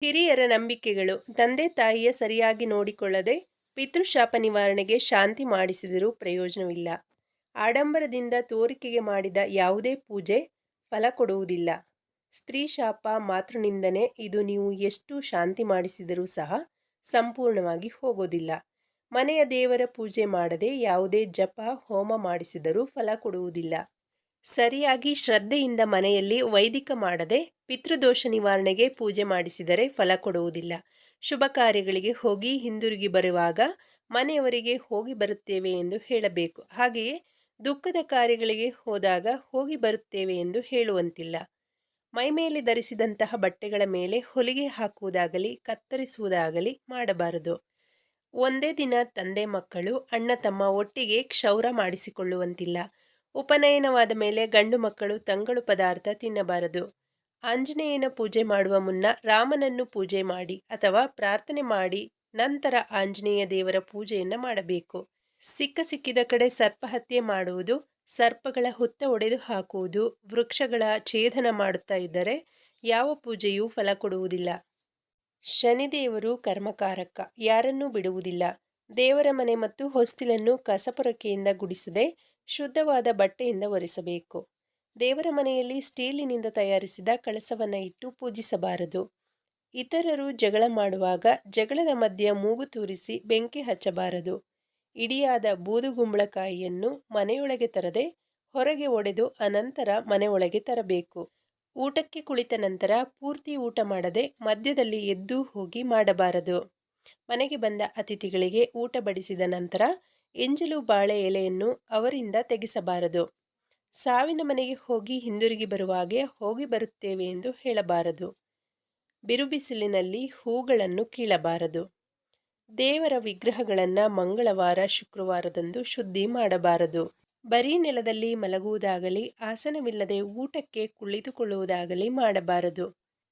ಹಿರಿಯರ ನಂಬಿಕೆಗಳು. ತಂದೆ ತಾಯಿಯ ಸರಿಯಾಗಿ ನೋಡಿಕೊಳ್ಳದೆ ಪಿತೃಶಾಪ ನಿವಾರಣೆಗೆ ಶಾಂತಿ ಮಾಡಿಸಿದರೂ ಪ್ರಯೋಜನವಿಲ್ಲ. ಆಡಂಬರದಿಂದ ತೋರಿಕೆಗೆ ಮಾಡಿದ ಯಾವುದೇ ಪೂಜೆ ಫಲ ಕೊಡುವುದಿಲ್ಲ. ಸ್ತ್ರೀ ಶಾಪ, ಮಾತೃನಿಂದನೆ ಇದು ನೀವು ಎಷ್ಟು ಶಾಂತಿ ಮಾಡಿಸಿದರೂ ಸಹ ಸಂಪೂರ್ಣವಾಗಿ ಹೋಗೋದಿಲ್ಲ. ಮನೆಯ ದೇವರ ಪೂಜೆ ಮಾಡದೆ ಯಾವುದೇ ಜಪ ಹೋಮ ಮಾಡಿಸಿದರೂ ಫಲ ಕೊಡುವುದಿಲ್ಲ. ಸರಿಯಾಗಿ ಶ್ರದ್ಧೆಯಿಂದ ಮನೆಯಲ್ಲಿ ವೈದಿಕ ಮಾಡದೆ ಪಿತೃದೋಷ ನಿವಾರಣೆಗೆ ಪೂಜೆ ಮಾಡಿಸಿದರೆ ಫಲ ಕೊಡುವುದಿಲ್ಲ. ಶುಭ ಕಾರ್ಯಗಳಿಗೆ ಹೋಗಿ ಹಿಂದಿರುಗಿ ಬರುವಾಗ ಮನೆಯವರಿಗೆ ಹೋಗಿ ಬರುತ್ತೇವೆ ಎಂದು ಹೇಳಬೇಕು. ಹಾಗೆಯೇ ದುಃಖದ ಕಾರ್ಯಗಳಿಗೆ ಹೋದಾಗ ಹೋಗಿ ಬರುತ್ತೇವೆ ಎಂದು ಹೇಳುವಂತಿಲ್ಲ. ಮೈಮೇಲೆ ಧರಿಸಿದಂತಹ ಬಟ್ಟೆಗಳ ಮೇಲೆ ಹೊಲಿಗೆ ಹಾಕುವುದಾಗಲಿ ಕತ್ತರಿಸುವುದಾಗಲಿ ಮಾಡಬಾರದು. ಒಂದೇ ದಿನ ತಂದೆ ಮಕ್ಕಳು ಅಣ್ಣ ತಮ್ಮ ಒಟ್ಟಿಗೆ ಕ್ಷೌರ ಮಾಡಿಸಿಕೊಳ್ಳುವಂತಿಲ್ಲ. ಉಪನಯನವಾದ ಮೇಲೆ ಗಂಡು ಮಕ್ಕಳು ತಂಗಳು ಪದಾರ್ಥ ತಿನ್ನಬಾರದು. ಆಂಜನೇಯನ ಪೂಜೆ ಮಾಡುವ ಮುನ್ನ ರಾಮನನ್ನು ಪೂಜೆ ಮಾಡಿ ಅಥವಾ ಪ್ರಾರ್ಥನೆ ಮಾಡಿ ನಂತರ ಆಂಜನೇಯ ದೇವರ ಪೂಜೆಯನ್ನು ಮಾಡಬೇಕು. ಸಿಕ್ಕಿದ ಕಡೆ ಸರ್ಪ ಹತ್ಯೆ ಮಾಡುವುದು, ಸರ್ಪಗಳ ಹುತ್ತ ಒಡೆದು ಹಾಕುವುದು, ವೃಕ್ಷಗಳ ಛೇದನ ಮಾಡುತ್ತಾ ಇದ್ದರೆ ಯಾವ ಪೂಜೆಯೂ ಫಲ ಕೊಡುವುದಿಲ್ಲ. ಶನಿದೇವರು ಕರ್ಮಕಾರಕ, ಯಾರನ್ನೂ ಬಿಡುವುದಿಲ್ಲ. ದೇವರ ಮನೆ ಮತ್ತು ಹೊಸ್ತಿಲನ್ನು ಕಸಪೊರಕೆಯಿಂದ ಗುಡಿಸದೆ ಶುದ್ಧವಾದ ಬಟ್ಟೆಯಿಂದ ಒರೆಸಬೇಕು. ದೇವರ ಮನೆಯಲ್ಲಿ ಸ್ಟೀಲಿನಿಂದ ತಯಾರಿಸಿದ ಕಳಸವನ್ನು ಇಟ್ಟು ಪೂಜಿಸಬಾರದು. ಇತರರು ಜಗಳ ಮಾಡುವಾಗ ಜಗಳದ ಮಧ್ಯೆ ಮೂಗು ತೂರಿಸಿ ಬೆಂಕಿ ಹಚ್ಚಬಾರದು. ಇಡಿಯಾದ ಬೂದುಗುಂಬಳಕಾಯಿಯನ್ನು ಮನೆಯೊಳಗೆ ತರದೆ ಹೊರಗೆ ಒಡೆದು ಅನಂತರ ಮನೆಯೊಳಗೆ ತರಬೇಕು. ಊಟಕ್ಕೆ ಕುಳಿತ ನಂತರ ಪೂರ್ತಿ ಊಟ ಮಾಡದೆ ಮಧ್ಯದಲ್ಲಿ ಎದ್ದು ಹೋಗಿ ಮಾಡಬಾರದು. ಮನೆಗೆ ಬಂದ ಅತಿಥಿಗಳಿಗೆ ಊಟ ಬಡಿಸಿದ ನಂತರ ಎಂಜಲು ಬಾಳೆ ಎಲೆಯನ್ನು ಅವರಿಂದ ತೆಗೆಸಬಾರದು. ಸಾವಿನ ಮನೆಗೆ ಹೋಗಿ ಹಿಂದಿರುಗಿ ಬರುವಾಗೆ ಹೋಗಿ ಬರುತ್ತೇವೆ ಎಂದು ಹೇಳಬಾರದು. ಬಿರುಬಿಸಿಲಿನಲ್ಲಿ ಹೂಗಳನ್ನು ಕೀಳಬಾರದು. ದೇವರ ವಿಗ್ರಹಗಳನ್ನು ಮಂಗಳವಾರ ಶುಕ್ರವಾರದಂದು ಶುದ್ಧಿ ಮಾಡಬಾರದು. ಬರೀ ನೆಲದಲ್ಲಿ ಮಲಗುವುದಾಗಲಿ ಆಸನವಿಲ್ಲದೆ ಊಟಕ್ಕೆ ಕುಳಿತುಕೊಳ್ಳುವುದಾಗಲಿ ಮಾಡಬಾರದು.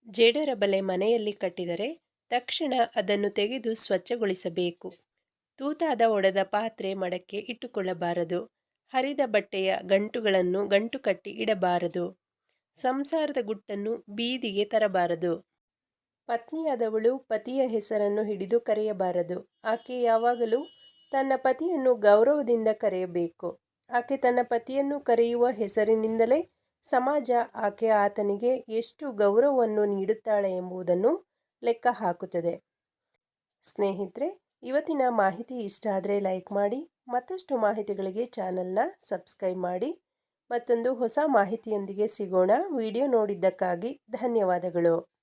ಜೇಡರ ಬಲೆ ಮನೆಯಲ್ಲಿ ಕಟ್ಟಿದರೆ ತಕ್ಷಣ ಅದನ್ನು ತೆಗೆದು ಸ್ವಚ್ಛಗೊಳಿಸಬೇಕು. ತೂತಾದ ಒಡೆದ ಪಾತ್ರೆ ಮಡಕ್ಕೆ ಇಟ್ಟುಕೊಳ್ಳಬಾರದು. ಹರಿದ ಬಟ್ಟೆಯ ಗಂಟುಗಳನ್ನು ಗಂಟು ಕಟ್ಟಿ ಇಡಬಾರದು. ಸಂಸಾರದ ಗುಟ್ಟನ್ನು ಬೀದಿಗೆ ತರಬಾರದು. ಪತ್ನಿಯಾದವಳು ಪತಿಯ ಹೆಸರನ್ನು ಹಿಡಿದು ಕರೆಯಬಾರದು. ಆಕೆ ಯಾವಾಗಲೂ ತನ್ನ ಪತಿಯನ್ನು ಗೌರವದಿಂದ ಕರೆಯಬೇಕು. ಆಕೆ ತನ್ನ ಪತಿಯನ್ನು ಕರೆಯುವ ಹೆಸರಿನಿಂದಲೇ ಸಮಾಜ ಆತನಿಗೆ ಎಷ್ಟು ಗೌರವವನ್ನು ನೀಡುತ್ತಾಳೆ ಎಂಬುದನ್ನು ಲೆಕ್ಕ ಹಾಕುತ್ತದೆ. ಸ್ನೇಹಿತರೆ, ಇವತ್ತಿನ ಮಾಹಿತಿ ಇಷ್ಟ ಆದರೆ ಲೈಕ್ ಮಾಡಿ. ಮತ್ತಷ್ಟು ಮಾಹಿತಿಗಳಿಗೆ ಚಾನಲ್ನ ಸಬ್ಸ್ಕ್ರೈಬ್ ಮಾಡಿ. ಮತ್ತೊಂದು ಹೊಸ ಮಾಹಿತಿಯೊಂದಿಗೆ ಸಿಗೋಣ. ವಿಡಿಯೋ ನೋಡಿದ್ದಕ್ಕಾಗಿ ಧನ್ಯವಾದಗಳು.